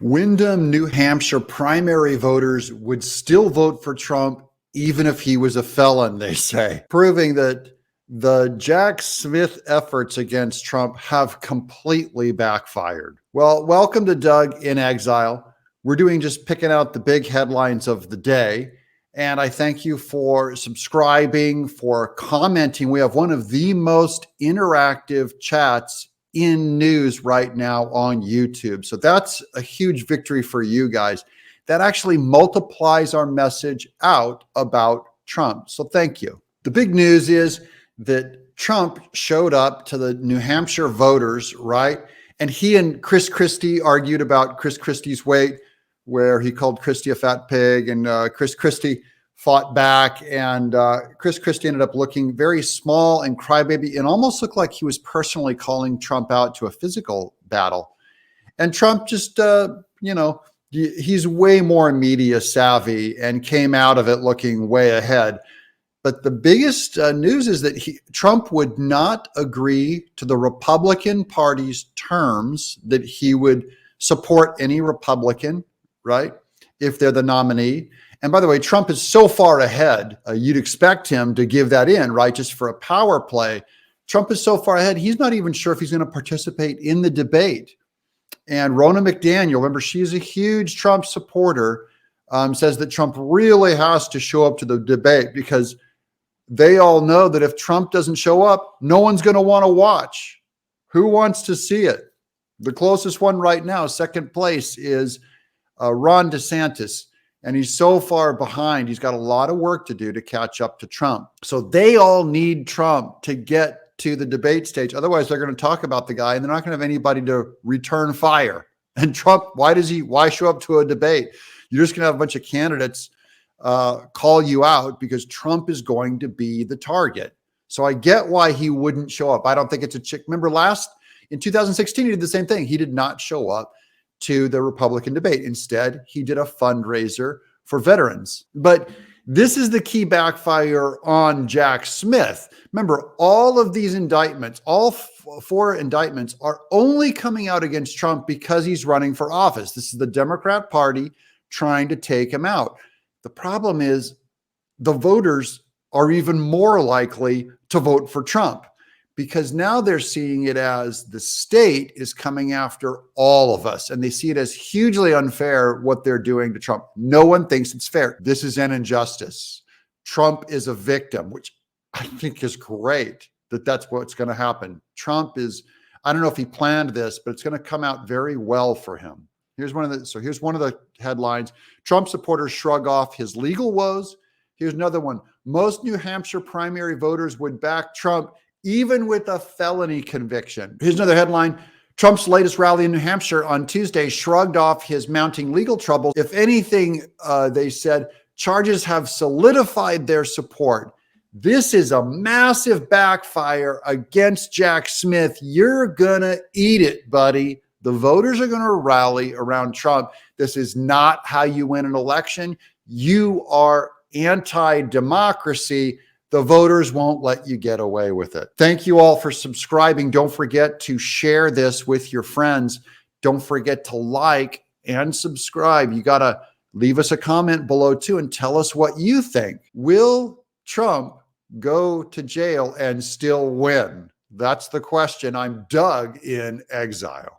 Windham, New Hampshire primary voters would still vote for Trump even if he was a felon, they say, proving that the Jack Smith efforts against Trump have completely backfired. Well, welcome to Doug in Exile. We're doing just picking out the big headlines of the day. And I thank you for subscribing, for commenting. We have one of the most interactive chats in news right now on YouTube. So that's a huge victory for you guys. That actually multiplies our message out about Trump. So thank you. The big news is that Trump showed up to the New Hampshire voters, right? And he and Chris Christie argued about Chris Christie's weight, where he called Christie a fat pig, and Chris Christie fought back, and Chris Christie ended up looking very small and crybaby, and almost looked like he was personally calling Trump out to a physical battle. And Trump just, he's way more media savvy and came out of it looking way ahead. But the biggest news is that Trump would not agree to the Republican Party's terms that he would support any Republican, right, if they're the nominee. And by the way, Trump is so far ahead, you'd expect him to give that in, right, just for a power play. Trump is so far ahead, he's not even sure if he's going to participate in the debate. And Ronna McDaniel, remember, she's a huge Trump supporter, says that Trump really has to show up to the debate because they all know that if Trump doesn't show up, no one's going to want to watch. Who wants to see it? The closest one right now, second place, is Ron DeSantis. And he's so far behind. He's got a lot of work to do to catch up to Trump. So they all need Trump to get to the debate stage. Otherwise, they're going to talk about the guy and they're not going to have anybody to return fire. And Trump, why show up to a debate? You're just going to have a bunch of candidates call you out because Trump is going to be the target. So I get why he wouldn't show up. I don't think it's a chick. Remember in 2016, he did the same thing. He did not show up to the Republican debate. Instead, he did a fundraiser for veterans. But this is the key backfire on Jack Smith. Remember, all of these indictments, all four indictments, are only coming out against Trump because he's running for office. This is the Democrat Party trying to take him out. The problem is the voters are even more likely to vote for Trump, because now they're seeing it as the state is coming after all of us, and they see it as hugely unfair what they're doing to Trump. No one thinks it's fair. This is an injustice. Trump is a victim, which I think is great that that's what's going to happen. Trump is, I don't know if he planned this, but it's going to come out very well for him. Here's one of the headlines. Trump supporters shrug off his legal woes. Here's another one. Most New Hampshire primary voters would back Trump even with a felony conviction. Here's another headline. Trump's latest rally in New Hampshire on Tuesday shrugged off his mounting legal troubles. If anything, they said, charges have solidified their support. This is a massive backfire against Jack Smith. You're going to eat it, buddy. The voters are going to rally around Trump. This is not how you win an election. You are anti-democracy. The voters won't let you get away with it. Thank you all for subscribing. Don't forget to share this with your friends. Don't forget to like and subscribe. You got to leave us a comment below too and tell us what you think. Will Trump go to jail and still win? That's the question. I'm Doug in Exile.